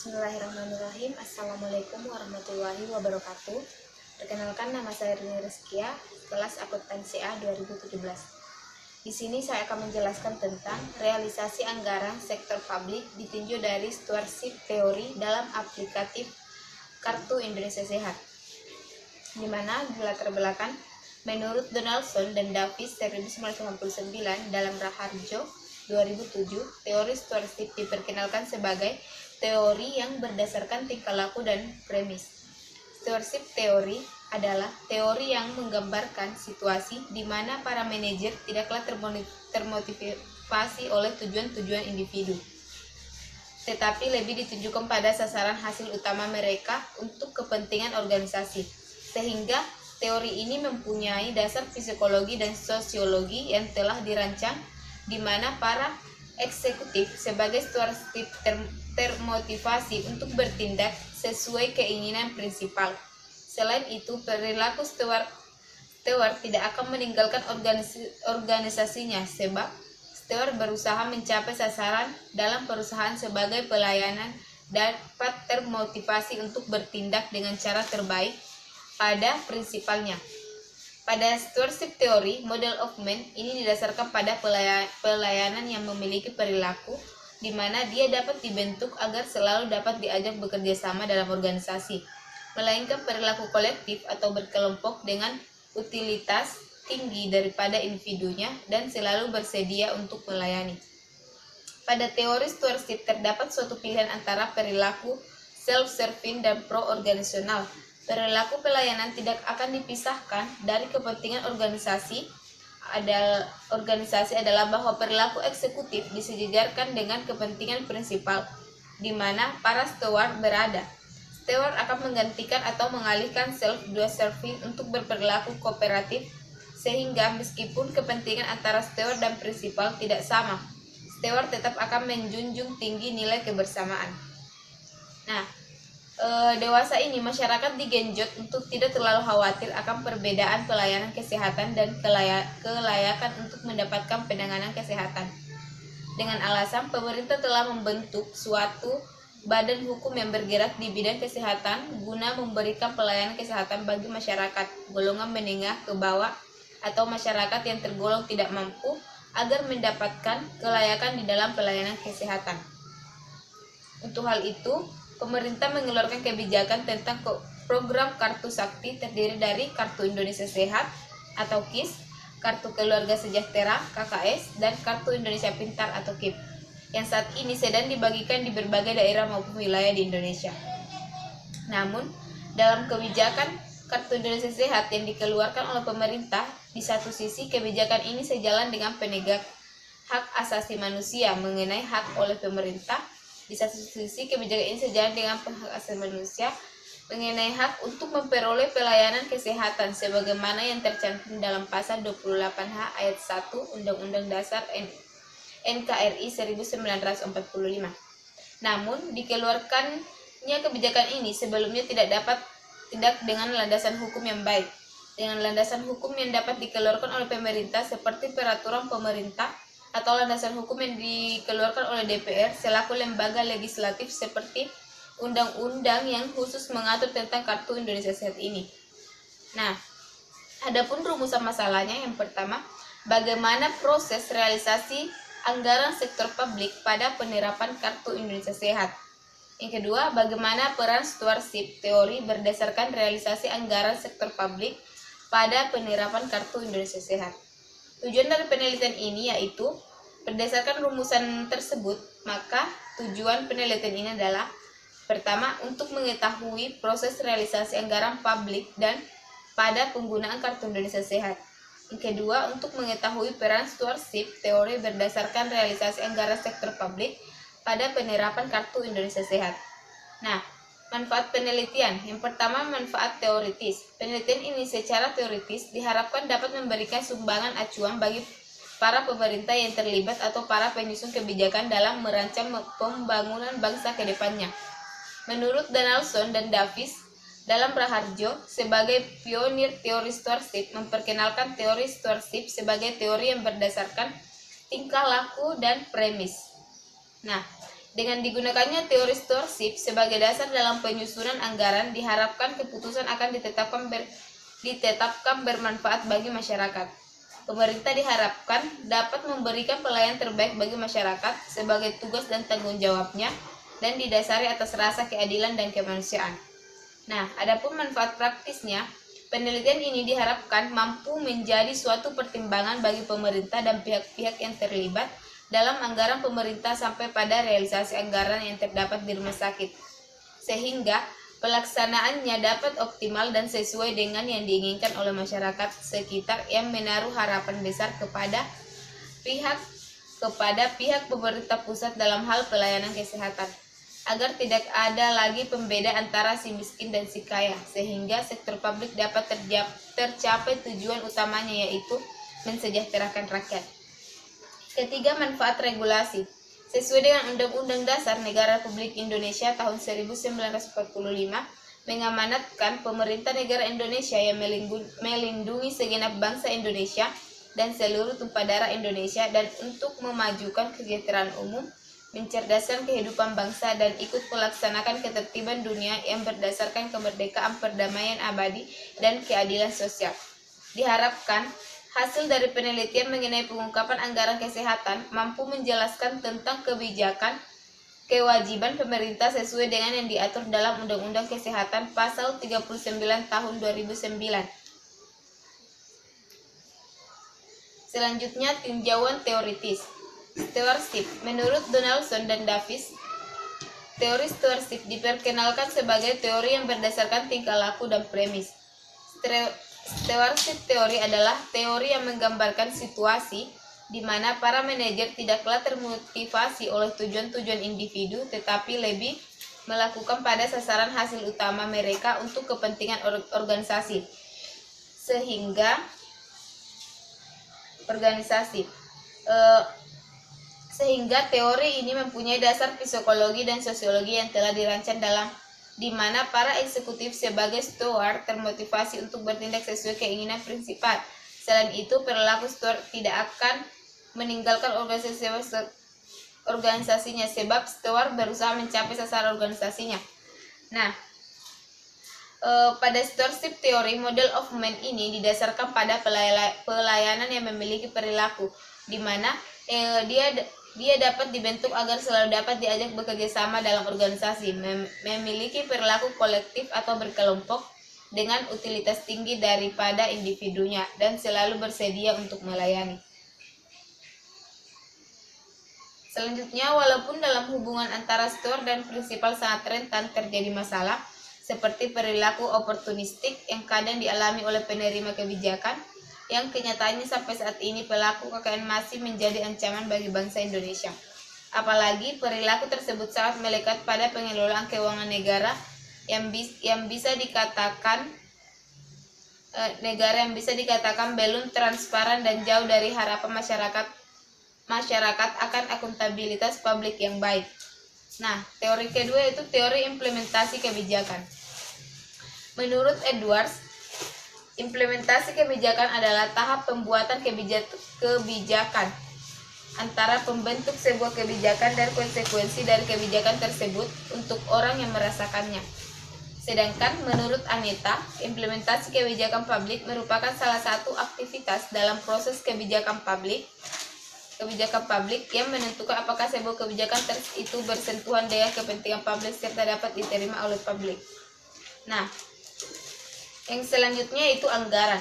Bismillahirrahmanirrahim. Assalamualaikum warahmatullahi wabarakatuh. Perkenalkan, nama saya Rini Rizkia, kelas akuntansi A 2017. Di sini saya akan menjelaskan tentang realisasi anggaran sektor publik ditinjau dari stewardship teori dalam aplikatif Kartu Indonesia Sehat, di mana dilatar belakang menurut Donaldson dan Davis 1999 dalam Raharjo 2007, teori stewardship diperkenalkan sebagai teori yang berdasarkan tingkah laku dan premis. Stewardship teori adalah teori yang menggambarkan situasi di mana para manajer tidaklah termotivasi oleh tujuan-tujuan individu, tetapi lebih ditujukan pada sasaran hasil utama mereka untuk kepentingan organisasi, sehingga teori ini mempunyai dasar psikologi dan sosiologi yang telah dirancang di mana para eksekutif sebagai stewardship termotivasi untuk bertindak sesuai keinginan prinsipal. Selain itu, perilaku steward tidak akan meninggalkan organisasinya, sebab steward berusaha mencapai sasaran dalam perusahaan sebagai pelayanan dapat termotivasi untuk bertindak dengan cara terbaik pada prinsipalnya. Pada stewardship teori, model of man ini didasarkan pada pelayanan yang memiliki perilaku di mana dia dapat dibentuk agar selalu dapat diajak bekerja sama dalam organisasi, melainkan perilaku kolektif atau berkelompok dengan utilitas tinggi daripada individunya dan selalu bersedia untuk melayani. Pada teori stewardship terdapat suatu pilihan antara perilaku self-serving dan pro-organisasional. Perilaku pelayanan tidak akan dipisahkan dari kepentingan organisasi adalah bahwa perilaku eksekutif disejajarkan dengan kepentingan prinsipal di mana para steward berada. Steward akan menggantikan atau mengalihkan self-serving untuk berperilaku kooperatif, sehingga meskipun kepentingan antara steward dan prinsipal tidak sama, steward tetap akan menjunjung tinggi nilai kebersamaan. Dewasa ini masyarakat digenjot untuk tidak terlalu khawatir akan perbedaan pelayanan kesehatan dan kelayakan untuk mendapatkan penanganan kesehatan. Dengan alasan pemerintah telah membentuk suatu badan hukum yang bergerak di bidang kesehatan guna memberikan pelayanan kesehatan bagi masyarakat golongan menengah ke bawah atau masyarakat yang tergolong tidak mampu agar mendapatkan kelayakan di dalam pelayanan kesehatan. Untuk hal itu, pemerintah mengeluarkan kebijakan tentang program Kartu Sakti terdiri dari Kartu Indonesia Sehat atau KIS, Kartu Keluarga Sejahtera KKS, dan Kartu Indonesia Pintar atau KIP, yang saat ini sedang dibagikan di berbagai daerah maupun wilayah di Indonesia. Namun, dalam kebijakan Kartu Indonesia Sehat yang dikeluarkan oleh pemerintah, di satu sisi kebijakan ini sejalan dengan penegak hak asasi manusia mengenai hak oleh pemerintah. Di satu sisi, kebijakan ini sejalan dengan hak asasi manusia mengenai hak untuk memperoleh pelayanan kesehatan sebagaimana yang tercantum dalam pasal 28H ayat 1 Undang-Undang Dasar NKRI 1945. Namun, dikeluarkannya kebijakan ini sebelumnya tidak dengan landasan hukum yang baik. Dengan landasan hukum yang dapat dikeluarkan oleh pemerintah seperti peraturan pemerintah atau landasan hukum yang dikeluarkan oleh DPR selaku lembaga legislatif seperti undang-undang yang khusus mengatur tentang Kartu Indonesia Sehat ini. Adapun rumusan masalahnya, yang pertama, bagaimana proses realisasi anggaran sektor publik pada penerapan Kartu Indonesia Sehat. Yang kedua, bagaimana peran stewardship teori berdasarkan realisasi anggaran sektor publik pada penerapan Kartu Indonesia Sehat. Tujuan dari penelitian ini yaitu, berdasarkan rumusan tersebut, maka tujuan penelitian ini adalah, pertama, untuk mengetahui proses realisasi anggaran publik dan pada penggunaan Kartu Indonesia Sehat. Yang kedua, untuk mengetahui peran stewardship teori berdasarkan realisasi anggaran sektor publik pada penerapan Kartu Indonesia Sehat. Manfaat penelitian. Yang pertama, manfaat teoritis. Penelitian ini secara teoritis diharapkan dapat memberikan sumbangan acuan bagi para pemerintah yang terlibat atau para penyusun kebijakan dalam merancang pembangunan bangsa ke depannya. Menurut Donaldson dan Davis dalam Raharjo, sebagai pionir teori stewardship, memperkenalkan teori stewardship sebagai teori yang berdasarkan tingkah laku dan premis. Dengan digunakannya teori stewardship sebagai dasar dalam penyusunan anggaran, diharapkan keputusan akan ditetapkan bermanfaat bagi masyarakat. Pemerintah diharapkan dapat memberikan pelayanan terbaik bagi masyarakat sebagai tugas dan tanggung jawabnya dan didasari atas rasa keadilan dan kemanusiaan. Nah, adapun manfaat praktisnya, penelitian ini diharapkan mampu menjadi suatu pertimbangan bagi pemerintah dan pihak-pihak yang terlibat dalam anggaran pemerintah sampai pada realisasi anggaran yang terdapat di rumah sakit, sehingga pelaksanaannya dapat optimal dan sesuai dengan yang diinginkan oleh masyarakat sekitar yang menaruh harapan besar kepada pihak pemerintah pusat dalam hal pelayanan kesehatan, agar tidak ada lagi pembeda antara si miskin dan si kaya, sehingga sektor publik dapat tercapai tujuan utamanya, yaitu mensejahterakan rakyat. Ketiga, manfaat regulasi. Sesuai dengan Undang-Undang Dasar Negara Republik Indonesia tahun 1945, mengamanatkan pemerintah negara Indonesia yang melindungi segenap bangsa Indonesia dan seluruh tumpah darah Indonesia, dan untuk memajukan kesejahteraan umum, mencerdaskan kehidupan bangsa, dan ikut melaksanakan ketertiban dunia yang berdasarkan kemerdekaan, perdamaian abadi, dan keadilan sosial. Diharapkan hasil dari penelitian mengenai pengungkapan anggaran kesehatan mampu menjelaskan tentang kewajiban pemerintah sesuai dengan yang diatur dalam Undang-Undang Kesehatan Pasal 39 Tahun 2009. Selanjutnya, tinjauan teoritis. Stewardship. Menurut Donaldson dan Davis, teori stewardship diperkenalkan sebagai teori yang berdasarkan tingkah laku dan premis. Stewardship teori adalah teori yang menggambarkan situasi di mana para manajer tidaklah termotivasi oleh tujuan-tujuan individu, tetapi lebih melakukan pada sasaran hasil utama mereka untuk kepentingan organisasi. Sehingga teori ini mempunyai dasar psikologi dan sosiologi yang telah dirancang di mana para eksekutif sebagai steward termotivasi untuk bertindak sesuai keinginan prinsipal. Selain itu, perilaku steward tidak akan meninggalkan organisasinya sebab steward berusaha mencapai sasaran organisasinya. Nah, pada stewardship teori, model of man ini didasarkan pada pelayanan yang memiliki perilaku, di mana dia dapat dibentuk agar selalu dapat diajak bekerja sama dalam organisasi, memiliki perilaku kolektif atau berkelompok dengan utilitas tinggi daripada individunya, dan selalu bersedia untuk melayani. Selanjutnya, walaupun dalam hubungan antara steward dan prinsipal sangat rentan terjadi masalah, seperti perilaku oportunistik yang kadang dialami oleh penerima kebijakan, yang kenyataannya sampai saat ini pelaku KKN masih menjadi ancaman bagi bangsa Indonesia. Apalagi perilaku tersebut sangat melekat pada pengelolaan keuangan negara yang bisa dikatakan belum transparan dan jauh dari harapan masyarakat akan akuntabilitas publik yang baik. Nah, teori kedua itu teori implementasi kebijakan. Menurut Edwards, implementasi kebijakan adalah tahap pembuatan kebijakan antara pembentuk sebuah kebijakan dan konsekuensi dari kebijakan tersebut untuk orang yang merasakannya. Sedangkan menurut Aneta, implementasi kebijakan publik merupakan salah satu aktivitas dalam proses kebijakan publik yang menentukan apakah sebuah kebijakan itu bersentuhan dengan kepentingan publik serta dapat diterima oleh publik. Nah, yang selanjutnya itu anggaran.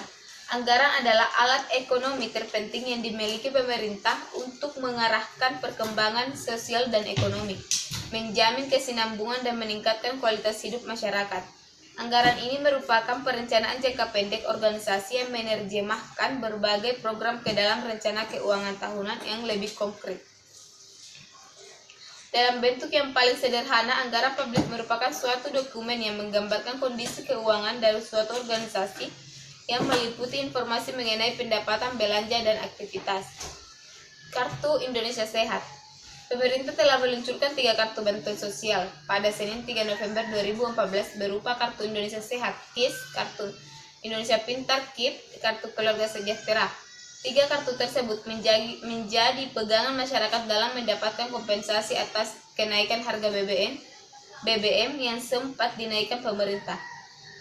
Anggaran adalah alat ekonomi terpenting yang dimiliki pemerintah untuk mengarahkan perkembangan sosial dan ekonomi, menjamin kesinambungan dan meningkatkan kualitas hidup masyarakat. Anggaran ini merupakan perencanaan jangka pendek organisasi yang menerjemahkan berbagai program ke dalam rencana keuangan tahunan yang lebih konkret. Dalam bentuk yang paling sederhana, anggaran publik merupakan suatu dokumen yang menggambarkan kondisi keuangan dari suatu organisasi yang meliputi informasi mengenai pendapatan, belanja, dan aktivitas. Kartu Indonesia Sehat. Pemerintah telah meluncurkan 3 kartu bantuan sosial pada Senin 3 November 2014 berupa Kartu Indonesia Sehat KIS, Kartu Indonesia Pintar KIP, Kartu Keluarga Sejahtera. 3 kartu tersebut menjadi pegangan masyarakat dalam mendapatkan kompensasi atas kenaikan harga BBM yang sempat dinaikkan pemerintah.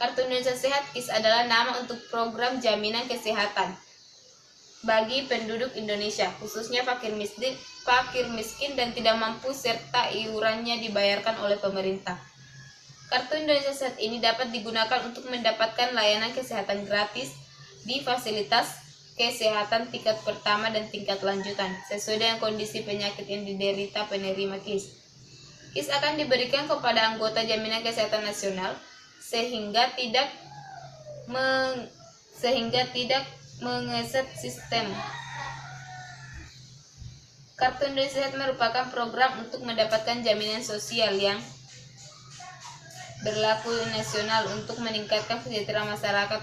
Kartu Indonesia Sehat KIS adalah nama untuk program jaminan kesehatan bagi penduduk Indonesia, khususnya fakir miskin dan tidak mampu serta iurannya dibayarkan oleh pemerintah. Kartu Indonesia Sehat ini dapat digunakan untuk mendapatkan layanan kesehatan gratis di fasilitas kesehatan tingkat pertama dan tingkat lanjutan, sesuai dengan kondisi penyakit yang diderita penerima KIS. KIS akan diberikan kepada anggota jaminan kesehatan nasional sehingga tidak mengeset sistem. Kartu Indonesia Sehat merupakan program untuk mendapatkan jaminan sosial yang berlaku nasional untuk meningkatkan kesejahteraan masyarakat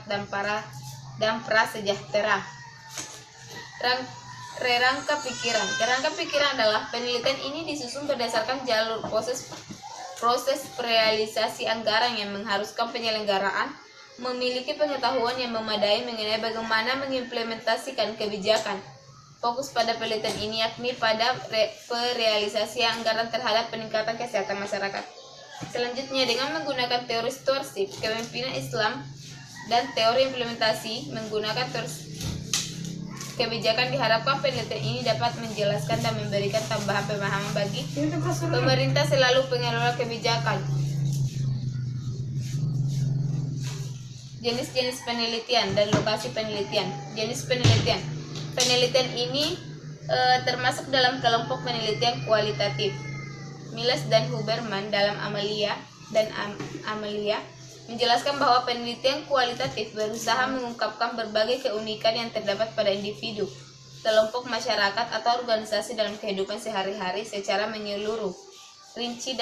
dan prasejahtera. Kerangka pikiran adalah penelitian ini disusun berdasarkan jalur proses realisasi anggaran yang mengharuskan penyelenggaraan memiliki pengetahuan yang memadai mengenai bagaimana mengimplementasikan kebijakan. Fokus pada penelitian ini yakni pada perealisasi anggaran terhadap peningkatan kesehatan masyarakat. Selanjutnya, dengan menggunakan teori stewardship, kepemimpinan Islam, dan teori implementasi menggunakan kebijakan, diharapkan penelitian ini dapat menjelaskan dan memberikan tambahan pemahaman bagi pemerintah selalu pengelola kebijakan. Jenis-jenis penelitian dan lokasi penelitian. Jenis penelitian. Penelitian ini termasuk dalam kelompok penelitian kualitatif. Miles dan Huberman dalam Amelia menjelaskan bahwa penelitian kualitatif berusaha mengungkapkan berbagai keunikan yang terdapat pada individu, kelompok masyarakat atau organisasi dalam kehidupan sehari-hari secara menyeluruh, rinci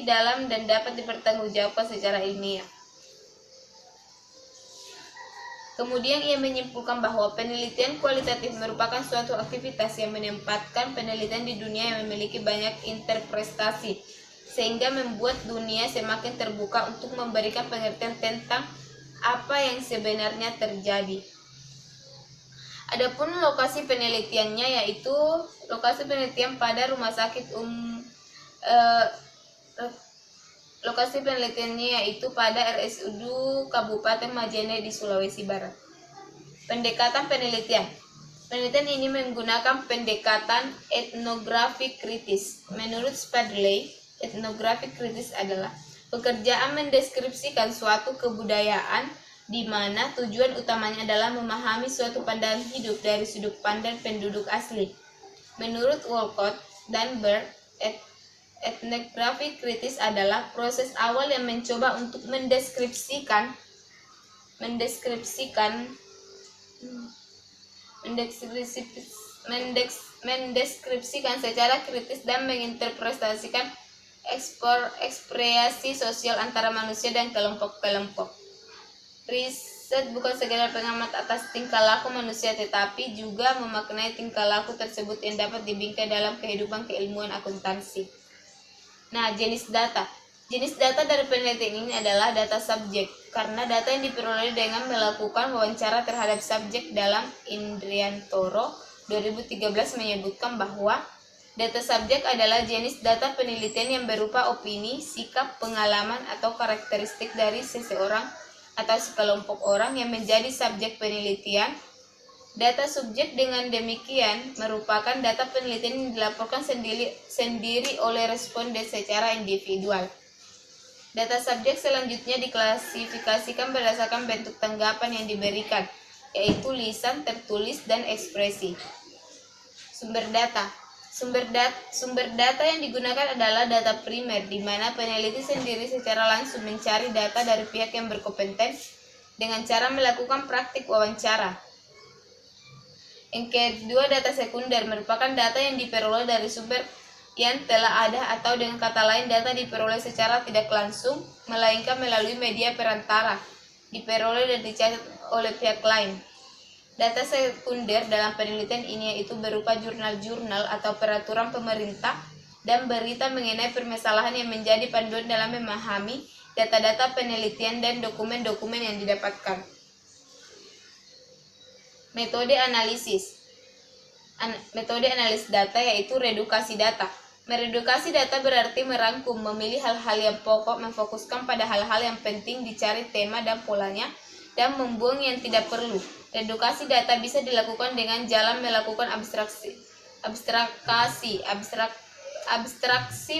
dalam dan dapat dipertanggungjawabkan secara ilmiah. Kemudian ia menyimpulkan bahwa penelitian kualitatif merupakan suatu aktivitas yang menempatkan penelitian di dunia yang memiliki banyak interpretasi, sehingga membuat dunia semakin terbuka untuk memberikan pengertian tentang apa yang sebenarnya terjadi. Adapun lokasi penelitiannya yaitu lokasi penelitian pada rumah sakit lokasi penelitiannya yaitu pada RSUD Kabupaten Majene di Sulawesi Barat. Pendekatan penelitian. Penelitian ini menggunakan pendekatan etnografi kritis. Menurut Spadley, etnografi kritis adalah pekerjaan mendeskripsikan suatu kebudayaan di mana tujuan utamanya adalah memahami suatu pandangan hidup dari sudut pandang penduduk asli. Menurut Walcott dan Bird, etnografi kritis adalah proses awal yang mencoba untuk mendeskripsikan secara kritis dan menginterpretasikan ekspresi sosial antara manusia dan kelompok-kelompok. Riset bukan sekedar pengamat atas tingkah laku manusia, tetapi juga memaknai tingkah laku tersebut yang dapat dibingkai dalam kehidupan keilmuan akuntansi. Nah, jenis data. Jenis data dari penelitian ini adalah data subjek, karena data yang diperoleh dengan melakukan wawancara terhadap subjek. Dalam Indriantoro 2013 menyebutkan bahwa data subjek adalah jenis data penelitian yang berupa opini, sikap, pengalaman, atau karakteristik dari seseorang atau sekelompok orang yang menjadi subjek penelitian. Data subjek dengan demikian merupakan data penelitian yang dilaporkan sendiri oleh responden secara individual. Data subjek selanjutnya diklasifikasikan berdasarkan bentuk tanggapan yang diberikan, yaitu lisan, tertulis, dan ekspresi. Sumber data. Sumber data yang digunakan adalah data primer, di mana peneliti sendiri secara langsung mencari data dari pihak yang berkompeten dengan cara melakukan praktik wawancara. Yang kedua, data sekunder merupakan data yang diperoleh dari sumber yang telah ada, atau dengan kata lain data diperoleh secara tidak langsung, melainkan melalui media perantara, diperoleh dan dicatat oleh pihak lain. Data sekunder dalam penelitian ini yaitu berupa jurnal-jurnal atau peraturan pemerintah dan berita mengenai permasalahan yang menjadi panduan dalam memahami data-data penelitian dan dokumen-dokumen yang didapatkan. Metode analisis data yaitu redukasi data. Meredukasi data berarti merangkum, memilih hal-hal yang pokok, memfokuskan pada hal-hal yang penting, dicari tema dan polanya, dan membuang yang tidak perlu. Redukasi data bisa dilakukan dengan jalan melakukan abstraksi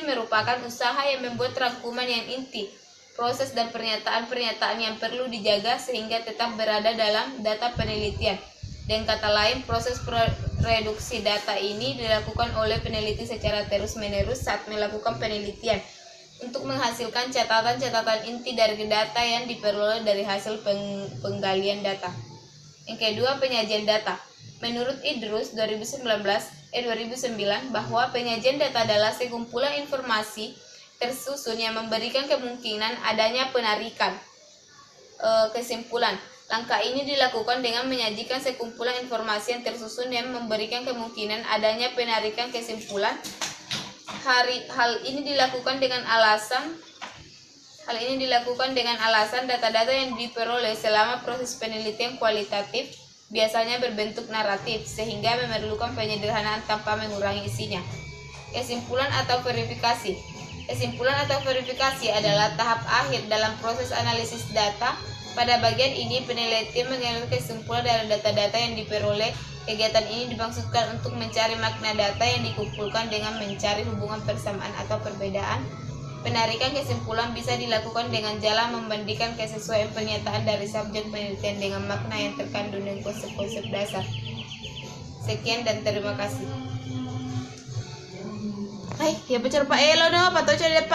merupakan usaha yang membuat rangkuman yang inti, proses dan pernyataan-pernyataan yang perlu dijaga sehingga tetap berada dalam data penelitian. Dengan kata lain, proses reduksi data ini dilakukan oleh peneliti secara terus-menerus saat melakukan penelitian untuk menghasilkan catatan-catatan inti dari data yang diperoleh dari hasil penggalian data. Yang kedua, penyajian data. Menurut Idrus 2009 bahwa penyajian data adalah sekumpulan informasi tersusun yang memberikan kemungkinan adanya penarikan kesimpulan. Langkah ini dilakukan dengan menyajikan sekumpulan informasi yang tersusun yang memberikan kemungkinan adanya penarikan kesimpulan. Hal ini dilakukan dengan alasan data-data yang diperoleh selama proses penelitian kualitatif biasanya berbentuk naratif sehingga memerlukan penyederhanaan tanpa mengurangi isinya. Kesimpulan atau verifikasi. Kesimpulan atau verifikasi adalah tahap akhir dalam proses analisis data. Pada bagian ini, peneliti mengambil kesimpulan dari data-data yang diperoleh. Kegiatan ini dimaksudkan untuk mencari makna data yang dikumpulkan dengan mencari hubungan persamaan atau perbedaan. Penarikan kesimpulan bisa dilakukan dengan jalan membandingkan kesesuaian pernyataan dari subjek penelitian dengan makna yang terkandung dengan konsep-konsep dasar. Sekian dan terima kasih. Hai, ya pacar Pak Elo no, Pak Toco Pak.